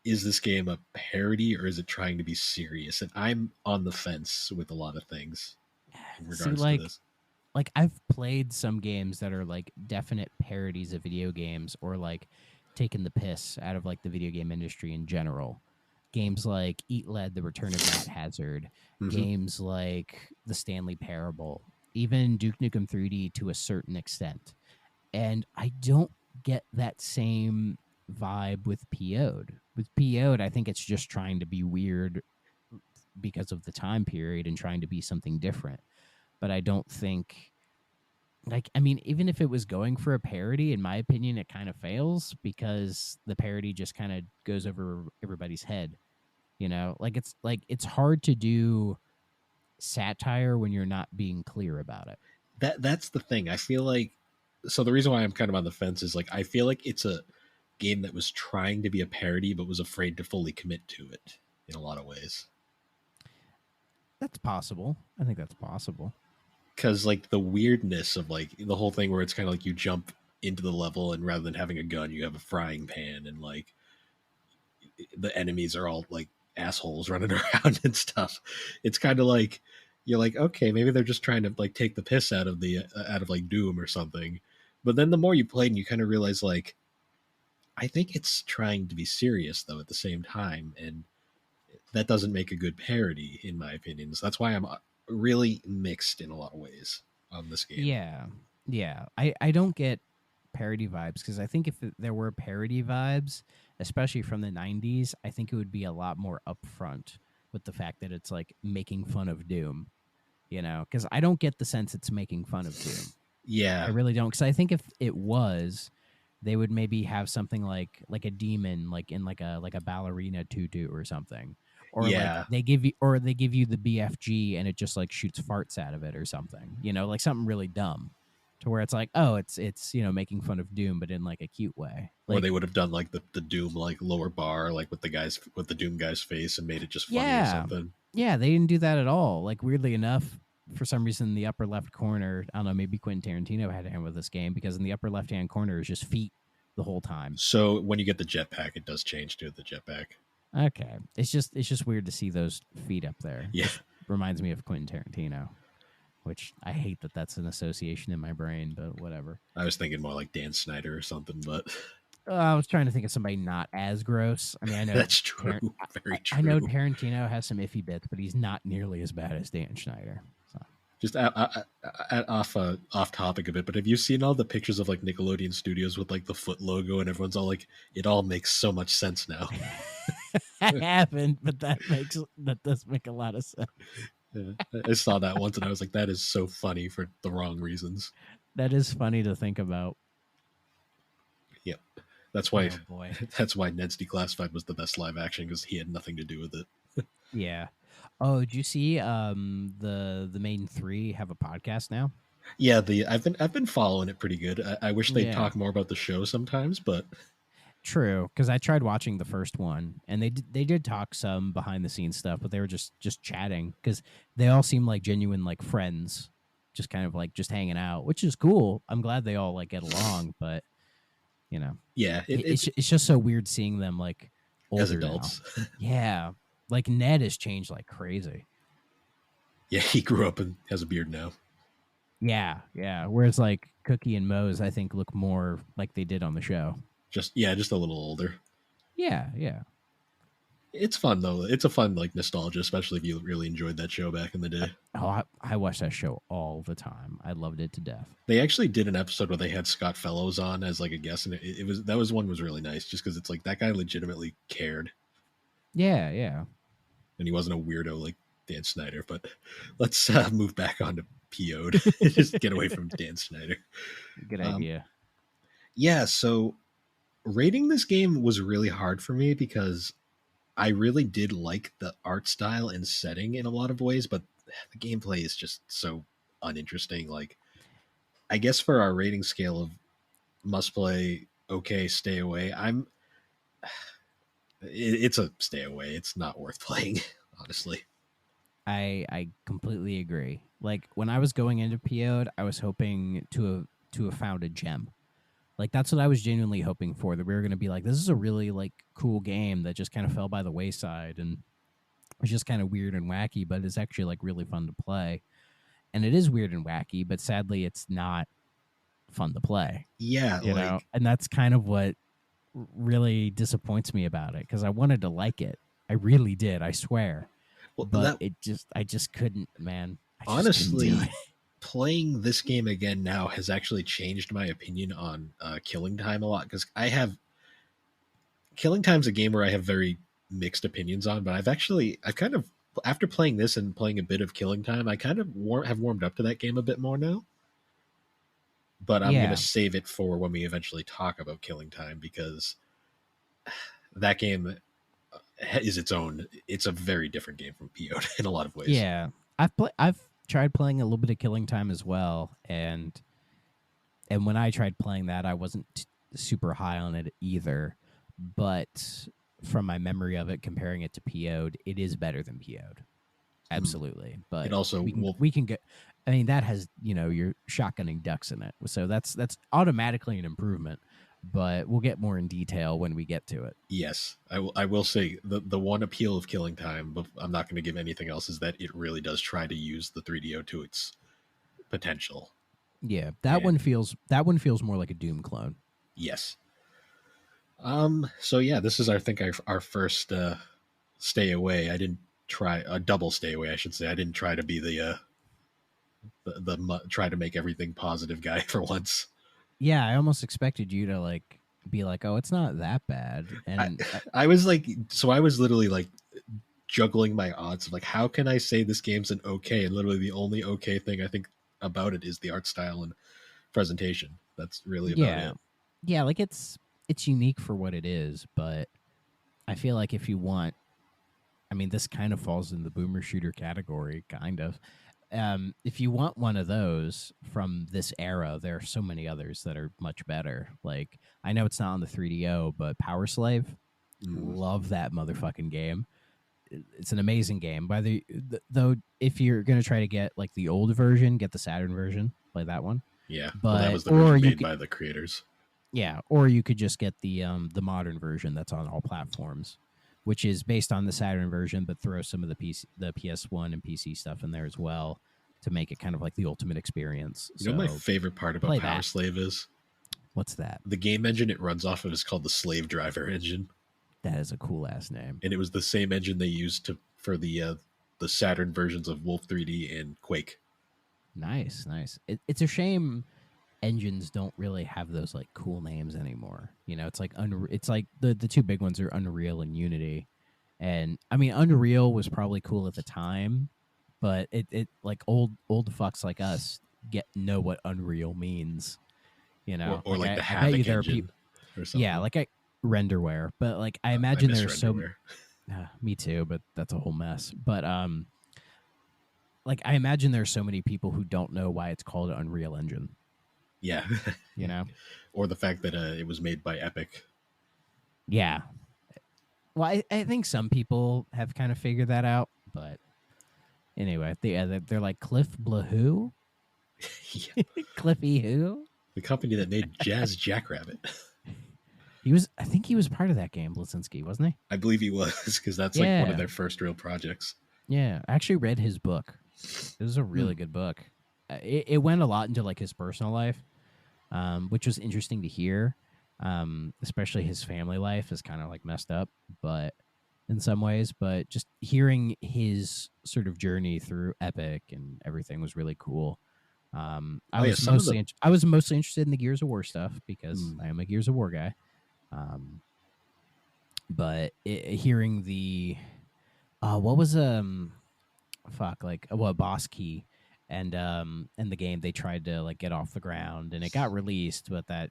is this game a parody or is it trying to be serious? And I'm on the fence with a lot of things in regards to this. Like, I've played some games that are like definite parodies of video games, or like taking the piss out of like the video game industry in general. Games like Eat Lead, The Return of Matt Hazard, games like The Stanley Parable, even Duke Nukem 3D to a certain extent. And I don't get that same vibe with PO'd. With PO'd, I think it's just trying to be weird because of the time period and trying to be something different. But I don't think, like, I mean, even if it was going for a parody, in my opinion, it kind of fails because the parody just kind of goes over everybody's head. You know, like it's hard to do satire when you're not being clear about it. That's the thing. I feel like, so the reason why I'm kind of on the fence is, like, I feel like it's a game that was trying to be a parody but was afraid to fully commit to it in a lot of ways. That's possible. I think that's possible. Because, like, the weirdness of, like, the whole thing where it's kind of like you jump into the level and rather than having a gun, you have a frying pan, and, like, the enemies are all, like, assholes running around and stuff. It's kind of like, you're like, okay, maybe they're just trying to, like, take the piss out of like Doom or something. But then the more you play and you kind of realize, like, I think it's trying to be serious, though, at the same time. And that doesn't make a good parody, in my opinion. So that's why I'm really mixed in a lot of ways on this game. Yeah. I don't get parody vibes, because I think if there were parody vibes, especially from the 90s, I think it would be a lot more upfront with the fact that it's like making fun of Doom, you know, because I don't get the sense it's making fun of Doom. Yeah, I really don't, because I think if it was, they would maybe have something like a demon, like in like a ballerina tutu or something. Or like they give you the BFG and it just like shoots farts out of it or something, you know, like something really dumb, to where it's like, oh, it's you know, making fun of Doom but in like a cute way. Like, or they would have done like the Doom like lower bar, like with the Doom guy's face, and made it just funny or something. Yeah, they didn't do that at all. Like, weirdly enough, for some reason, in the upper left corner, I don't know, maybe Quentin Tarantino had a hand with this game, because in the upper left hand corner is just feet the whole time. So when you get the jetpack, it does change to the jetpack. Okay, it's just weird to see those feet up there. Yeah, it reminds me of Quentin Tarantino, which I hate that that's an association in my brain, but whatever. I was thinking more like Dan Snyder or something, but I was trying to think of somebody not as gross. I mean, I know that's true. Very true. I know Tarantino has some iffy bits, but he's not nearly as bad as Dan Schneider. So. Just off topic a bit, but have you seen all the pictures of like Nickelodeon Studios with like the foot logo and everyone's all like, it all makes so much sense now. I haven't, but that does make a lot of sense. Yeah, I saw that once and I was like, that is so funny for the wrong reasons. That is funny to think about. Yep. That's why Oh boy. that's why Ned's Declassified was the best live action, because he had nothing to do with it. Yeah. Oh, did you see the main three have a podcast now? Yeah, I've been following it pretty good. I wish they'd Yeah. talk more about the show sometimes, but True, because I tried watching the first one, and they did talk some behind the scenes stuff, but they were just chatting because they all seem like genuine like friends, just kind of like just hanging out, which is cool. I'm glad they all like get along, but you know, yeah, it's just so weird seeing them like older as adults. now. Yeah, like Ned has changed like crazy. Yeah, he grew up and has a beard now. Yeah, yeah. Whereas like Cookie and Mose, I think look more like they did on the show. Just a little older. Yeah, yeah. It's fun though. It's a fun like nostalgia, especially if you really enjoyed that show back in the day. Oh, I watched that show all the time. I loved it to death. They actually did an episode where they had Scott Fellows on as like a guest, and that was really nice, just because it's like that guy legitimately cared. Yeah, yeah. And he wasn't a weirdo like Dan Snyder. But let's move back on to PO'd. Just get away from Dan Snyder. Good idea. Yeah, so rating this game was really hard for me because I really did like the art style and setting in a lot of ways, but the gameplay is just so uninteresting. Like, I guess for our rating scale of must play, okay, stay away, it's a stay away. It's not worth playing, honestly. I completely agree. Like when I was going into PO'd, I was hoping to have found a gem. Like that's what I was genuinely hoping for. That we were going to be like, this is a really like cool game that just kind of fell by the wayside and it's just kind of weird and wacky, but it's actually like really fun to play. And it is weird and wacky, but sadly, it's not fun to play. Yeah, you know, and that's kind of what really disappoints me about it because I wanted to like it. I really did. I swear. Well, but I just couldn't, man. Honestly, playing this game again now has actually changed my opinion on Killing Time a lot, because Killing Time's a game where I have very mixed opinions on, but I've kind of, after playing this and playing a bit of Killing Time, I kind of have warmed up to that game a bit more now. But I'm going to save it for when we eventually talk about Killing Time, because that game is it's a very different game from PO in a lot of ways. Yeah. I've tried playing a little bit of Killing Time as well, and when I tried playing that, I wasn't super high on it either, but from my memory of it, comparing it to PO'd, it is better than PO'd. Absolutely. But it also we can get, I mean, that has, you're shotgunning ducks in it. So that's automatically an improvement, but we'll get more in detail when we get to it. Yes. I will say the one appeal of Killing Time, but I'm not going to give anything else, is that it really does try to use the 3DO to its potential. Yeah. That one feels more like a Doom clone. Yes. So yeah, this is our first stay away. I didn't try a double stay away, I should say. I didn't try to be the try to make everything positive guy for once. Yeah, I almost expected you to like be like, "Oh, it's not that bad." And I was like, so I was literally like juggling my odds of like, how can I say this game's an okay? And literally the only okay thing I think about it is the art style and presentation. That's really about it. Yeah, like it's unique for what it is, but I feel like if you want, I mean, this kind of falls in the boomer shooter category, kind of. If you want one of those from this era, there are so many others that are much better. Like, I know it's not on the 3DO, but Power Slave, love that motherfucking game. It's an amazing game. Though, if you're gonna try to get like the old version, get the Saturn version, play that one. Yeah, but that was the version made by the creators. Yeah, or you could just get the modern version that's on all platforms, which is based on the Saturn version, but throw some of the PS1 and PC stuff in there as well to make it kind of like the ultimate experience. You know, my favorite part about Power Slave is? What's that? The game engine it runs off of is called the Slave Driver engine. That is a cool ass name. And it was the same engine they used for the Saturn versions of Wolf 3D and Quake. Nice, nice. It's a shame engines don't really have those like cool names anymore. You know, it's like it's like the two big ones are Unreal and Unity. And I mean, Unreal was probably cool at the time, but it like old fucks like us know what Unreal means. You know, Or like the I bet you Havoc there are engine people. or something. Yeah, like renderware, but like I I imagine miss there are so. renderware. Me too, but that's a whole mess. But like I imagine there are so many people who don't know why it's called an Unreal Engine. Yeah. You know, Or the fact that it was made by Epic. yeah. Well, I think some people have kind of figured that out, but anyway, they're like Cliff Blahoo, Yeah. Cliffy who? The company that made Jazz Jackrabbit. I think he was part of that game, Blasinski, wasn't he? I believe he was, because that's like one Yeah. of their first real projects. Yeah, I actually read his book. It was a really good book. It went a lot into like his personal life, which was interesting to hear. Especially his family life is kind of like messed up, but in some ways, but just hearing his sort of journey through Epic and everything was really cool. I was mostly interested in the Gears of War stuff because I am a Gears of War guy. But hearing the what was Boss Key and the game, they tried to like get off the ground and it got released, but that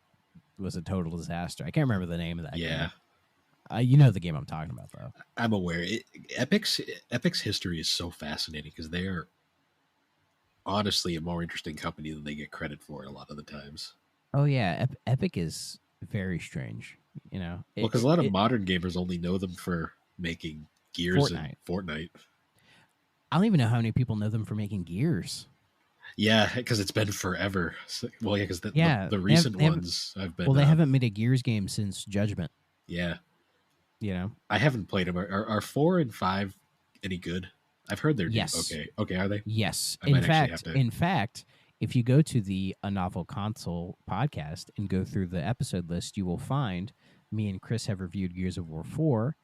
was a total disaster. I can't remember the name of that game. You know the game I'm talking about, though. I'm aware. Epic's history is so fascinating because they are honestly a more interesting company than they get credit for a lot of the times. Oh yeah, Epic is very strange. You know, because a lot of modern gamers only know them for making Gears Fortnite. and Fortnite. I don't even know how many people know them for making Gears. Yeah, because it's been forever. Well, yeah, because the recent ones I've been. Well, they haven't made a Gears game since Judgment. Yeah. You know, I haven't played them. Are 4 and 5 any good? I've heard they're okay. Okay, are they? Yes. In fact, if you go to the A Novel Console podcast and go through the episode list, you will find me and Chris have reviewed Gears of War 4,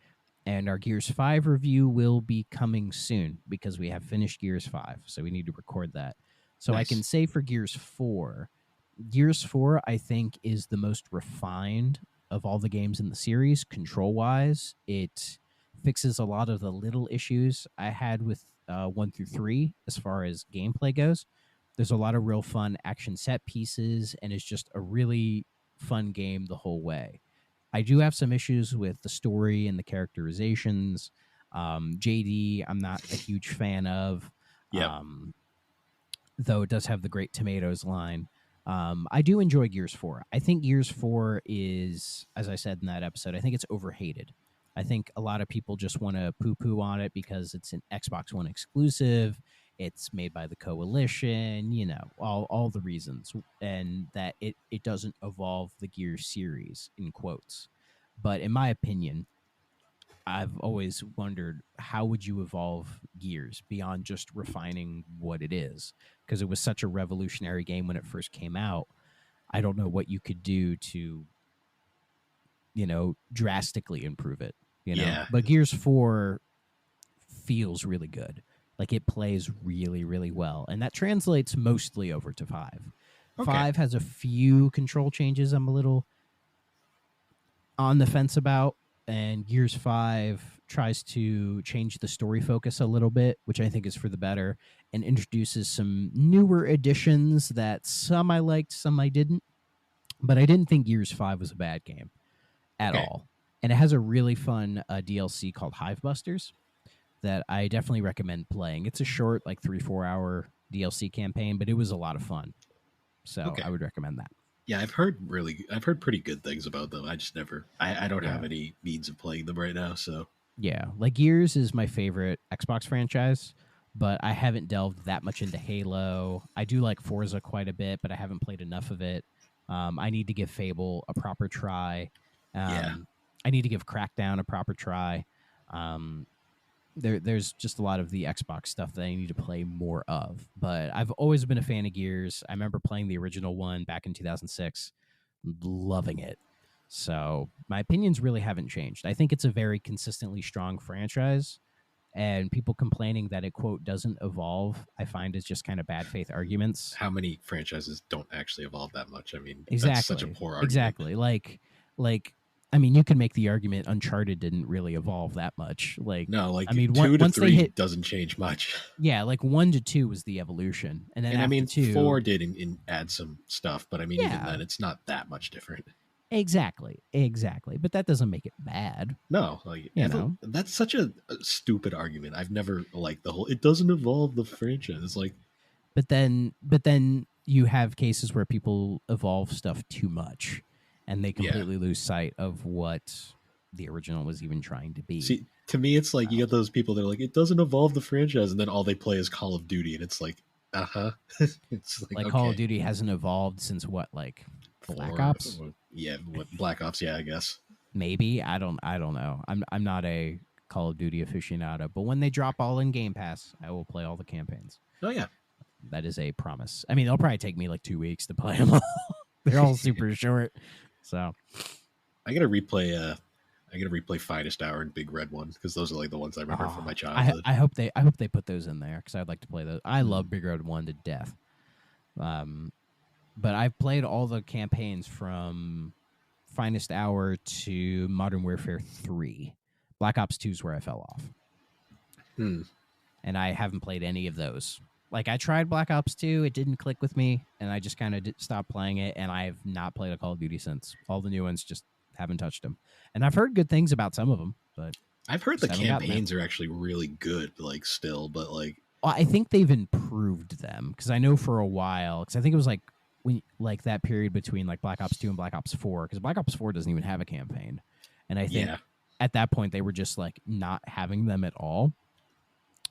and our Gears 5 review will be coming soon because we have finished Gears 5, so we need to record that. So nice. I can say for Gears 4, I think, is the most refined of all the games in the series. Control-wise, it fixes a lot of the little issues I had with 1 through 3 as far as gameplay goes. There's a lot of real fun action set pieces, and it's just a really fun game the whole way. I do have some issues with the story and the characterizations. JD, I'm not a huge fan of. Yeah. Though it does have the Great Tomatoes line. I do enjoy Gears 4. I think Gears 4 is, as I said in that episode, I think it's overhated. I think a lot of people just want to poo-poo on it because it's an Xbox One exclusive. It's made by the Coalition, you know, all the reasons, and that it doesn't evolve the Gears series, in quotes. But in my opinion, I've always wondered, how would you evolve Gears beyond just refining what it is? Because it was such a revolutionary game when it first came out. I don't know what you could do to, you know, drastically improve it, you know? Yeah. But Gears 4 feels really good. Like, it plays really, really well. And that translates mostly over to 5. Okay. 5 has a few control changes I'm a little on the fence about. And Gears 5 tries to change the story focus a little bit, which I think is for the better, and introduces some newer additions that some I liked, some I didn't. But I didn't think Gears 5 was a bad game at all. And it has a really fun DLC called Hivebusters that I definitely recommend playing. It's a short, like 3-4 hour DLC campaign, but it was a lot of fun. So I would recommend that. Yeah, I've heard pretty good things about them. I just never, I don't have any means of playing them right now. So yeah, like Gears is my favorite Xbox franchise, but I haven't delved that much into Halo. I do like Forza quite a bit, but I haven't played enough of it. I need to give Fable a proper try. I need to give Crackdown a proper try. There's just a lot of the Xbox stuff that I need to play more of. But I've always been a fan of Gears. I remember playing the original one back in 2006, loving it. So my opinions really haven't changed. I think it's a very consistently strong franchise. And people complaining that it, quote, doesn't evolve, I find is just kind of bad faith arguments. How many franchises don't actually evolve that much? I mean, that's such a Exactly. poor argument. Exactly. Like, I mean, you can make the argument Uncharted didn't really evolve that much. Like, No, like I mean, 2 to once 3 they hit, doesn't change much. yeah, like 1 to 2 was the evolution, and then And I after mean, 2, 4 did add some stuff, but I mean, even yeah, then, it's not that much different. exactly. But that doesn't make it bad, No, like you know. that's such a stupid argument. I've never liked the whole. It doesn't evolve the franchise. It's like, But then you have cases where people evolve stuff too much, and they completely lose sight of what the original was even trying to be. see, to me, it's like you get those people that are like, it doesn't evolve the franchise, and then all they play is Call of Duty, and it's like, it's like okay. Call of Duty hasn't evolved since what, like Black Ops? Yeah, what Black Ops? Yeah, I guess. Maybe I don't know. I'm not a Call of Duty aficionado, but when they drop all in Game Pass, I will play all the campaigns. Oh yeah, that is a promise. I mean, it'll probably take me like 2 weeks to play them all. They're all super short, so I gotta replay. I gotta replay Finest Hour and Big Red One because those are like the ones I remember from my childhood. I hope they put those in there because I'd like to play those. I love Big Red One to death. But I've played all the campaigns from Finest Hour to Modern Warfare 3. Black Ops 2 is where I fell off. And I haven't played any of those. Like, I tried Black Ops 2, it didn't click with me, and I just kind of stopped playing it, and I've not played a Call of Duty since. All the new ones just haven't touched them. And I've heard good things about some of them, but I've heard the campaigns are actually really good, like, still, but, like... Well, I think they've improved them, because I know for a while, because I think it was, like that period between, like, Black Ops 2 and Black Ops 4, because Black Ops 4 doesn't even have a campaign. And I think at that point, they were just, like, not having them at all.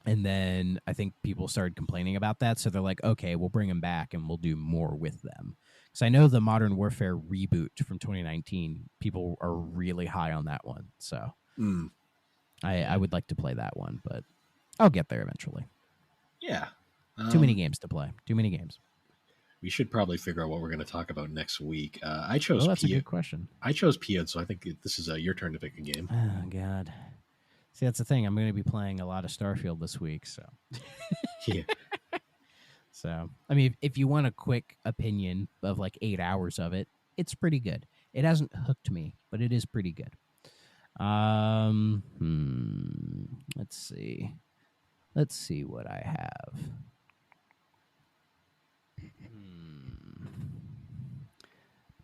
And then I think people started complaining about that. So they're like, okay, we'll bring them back and we'll do more with them. Because I know the Modern Warfare reboot from 2019, people are really high on that one. So I would like to play that one, but I'll get there eventually. Yeah. Too many games to play. Too many games. We should probably figure out what we're going to talk about next week. I chose that's a good question. I chose PO'd, so I think this is your turn to pick a game. Oh, God. See, that's the thing. I'm going to be playing a lot of Starfield this week, so. Yeah. So, I mean, if you want a quick opinion of like 8 hours of it, it's pretty good. It hasn't hooked me, but it is pretty good. Let's see. Let's see what I have.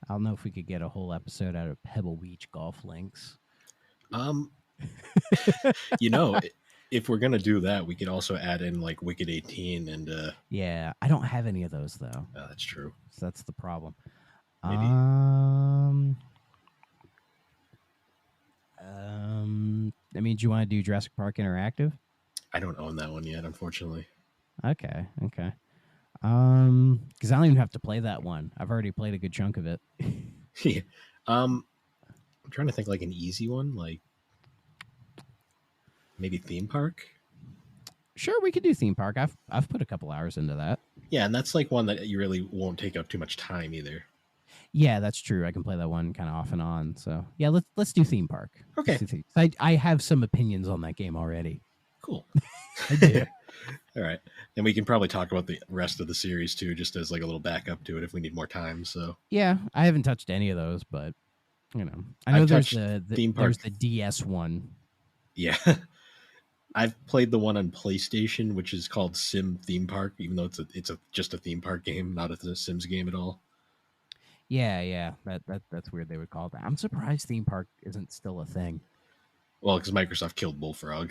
I don't know if we could get a whole episode out of Pebble Beach golf links. You know, if we're gonna do that, we could also add in like Wicked 18 and yeah, I don't have any of those though. that's true. So that's the problem. Maybe. I mean, do you want to do Jurassic Park Interactive? I don't own that one yet, unfortunately. Okay. Because I don't even have to play that one. I've already played a good chunk of it. Yeah. I'm trying to think like an easy one, like maybe Theme Park. Sure, we could do Theme Park. I've put a couple hours into that. Yeah, and that's like one that you really won't take up too much time either. Yeah, that's true. I can play that one kind of off and on. So yeah, let's do Theme Park. Okay. I have some opinions on that game already. Cool. I do. All right, and we can probably talk about the rest of the series too, just as like a little backup to it if we need more time. So yeah, I haven't touched any of those, but you know, I know there's Theme Park. There's the DS one. Yeah. I've played the one on PlayStation, which is called Sim Theme Park, even though it's just a theme park game, not a Sims game at all. Yeah, that's weird. They would call it that. I'm surprised Theme Park isn't still a thing. Well, because Microsoft killed Bullfrog.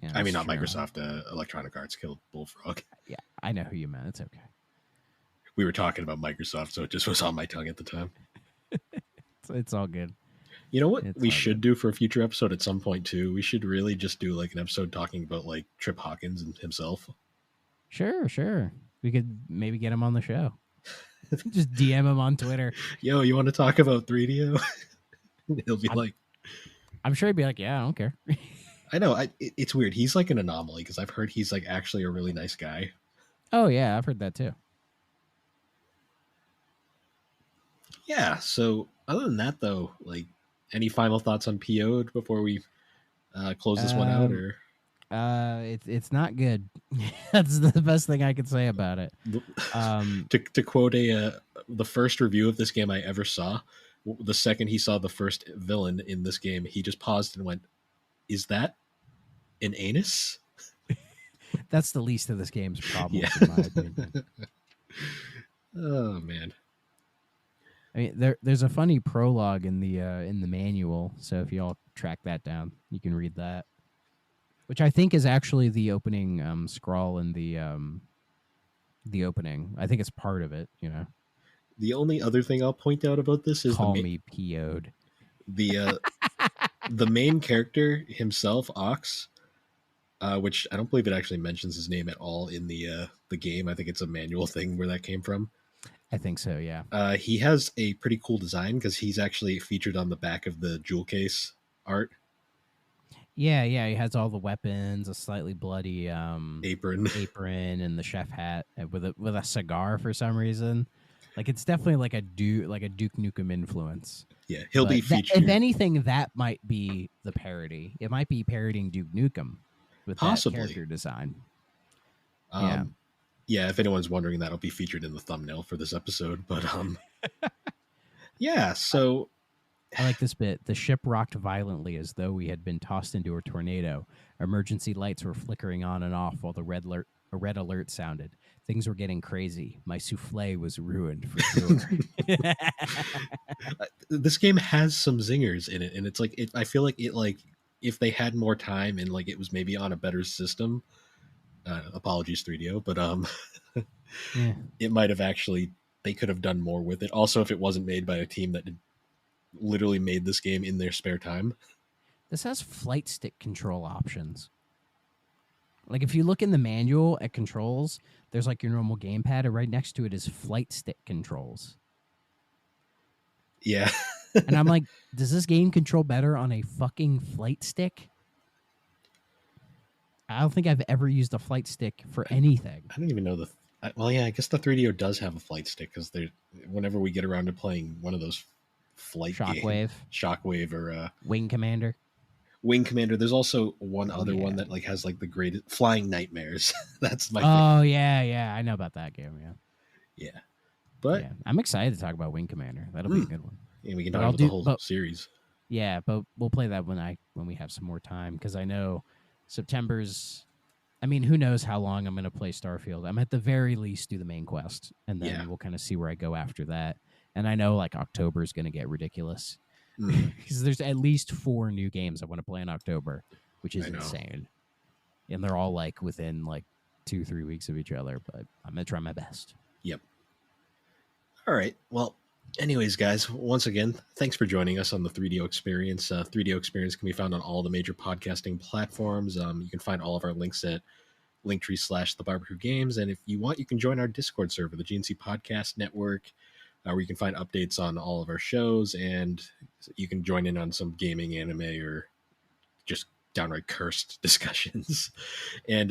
Yeah, I mean, not true. Microsoft. Electronic Arts killed Bullfrog. Yeah, I know who you meant. It's okay. We were talking about Microsoft, so it just was on my tongue at the time. It's all good. You know what we should do for a future episode at some point too? We should really just do like an episode talking about like Trip Hawkins and himself. Sure. We could maybe get him on the show. Just DM him on Twitter. Yo, you want to talk about 3DO? He'll be like, I'm sure he'd be like, yeah, I don't care. I know. It's weird. He's like an anomaly because I've heard he's like actually a really nice guy. Oh yeah, I've heard that too. Yeah. So other than that, though, like any final thoughts on PO'd before we close this one out? Or It's not good. That's the best thing I can say about it. To quote the first review of this game I ever saw, the second he saw the first villain in this game, he just paused and went, "Is that an anus?" That's the least of this game's problems, Yeah. in my opinion. Oh man. I mean, there's a funny prologue in the manual, so if you all track that down, you can read that. Which I think is actually the opening scrawl in the opening. I think it's part of it, you know. The only other thing I'll point out about this is Call me PO'd. The main character himself, Ox, which I don't believe it actually mentions his name at all in the game. I think it's a manual thing where that came from. I think so, yeah. He has a pretty cool design because he's actually featured on the back of the jewel case art. Yeah, he has all the weapons, a slightly bloody apron, and the chef hat with a cigar for some reason. Like it's definitely like a Duke Nukem influence. Yeah, he'll be featured. If anything, that might be the parody. It might be parodying Duke Nukem with possibly that character design. Yeah, if anyone's wondering, that'll be featured in the thumbnail for this episode. But yeah, so I like this bit. The ship rocked violently as though we had been tossed into a tornado. Emergency lights were flickering on and off while a red alert sounded. Things were getting crazy. My souffle was ruined for sure. This game has some zingers in it, and it's like I feel like if they had more time and like it was maybe on a better system. Apologies, 3DO, but yeah. It might have actually they could have done more with it. Also, if it wasn't made by a team that literally made this game in their spare time. This has flight stick control options. Like if you look in the manual at controls, there's like your normal gamepad, and right next to it is flight stick controls. Yeah. And I'm like, does this game control better on a fucking flight stick? I don't think I've ever used a flight stick for anything. I don't even know well, yeah, I guess the 3DO does have a flight stick because whenever we get around to playing one of those flight Shockwave or Wing Commander. There's also one other one that like has like the greatest Flying Nightmares. That's my favorite. Yeah, I know about that game. Yeah, but I'm excited to talk about Wing Commander. That'll be a good one. Yeah, we can talk about the whole series. Yeah, but we'll play that when we have some more time, because I know September's. I mean, who knows how long I'm going to play Starfield. I'm at the very least do the main quest, and then we'll kind of see where I go after that. And I know like October is going to get ridiculous because there's at least 4 new games I want to play in October, which is insane. And they're all like within like 2-3 weeks of each other, but I'm going to try my best. Yep. All right. Well, anyways, guys, once again, thanks for joining us on the 3DO Experience. 3DO Experience can be found on all the major podcasting platforms. You can find all of our links at linktree/thebarbecue games. And if you want, you can join our Discord server, the GNC Podcast Network, where you can find updates on all of our shows, and you can join in on some gaming, anime, or just downright cursed discussions. And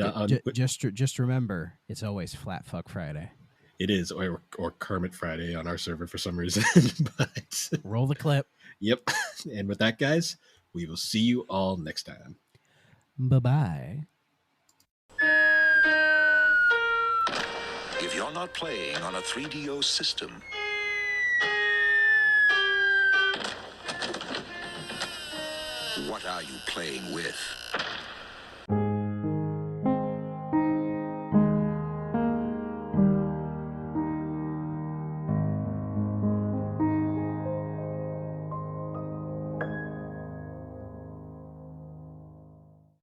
just remember, it's always Flat Fuck Friday. It is, or Kermit Friday on our server for some reason. But roll the clip. Yep. And with that, guys, we will see you all next time. Bye-bye. If you're not playing on a 3DO system, what are you playing with?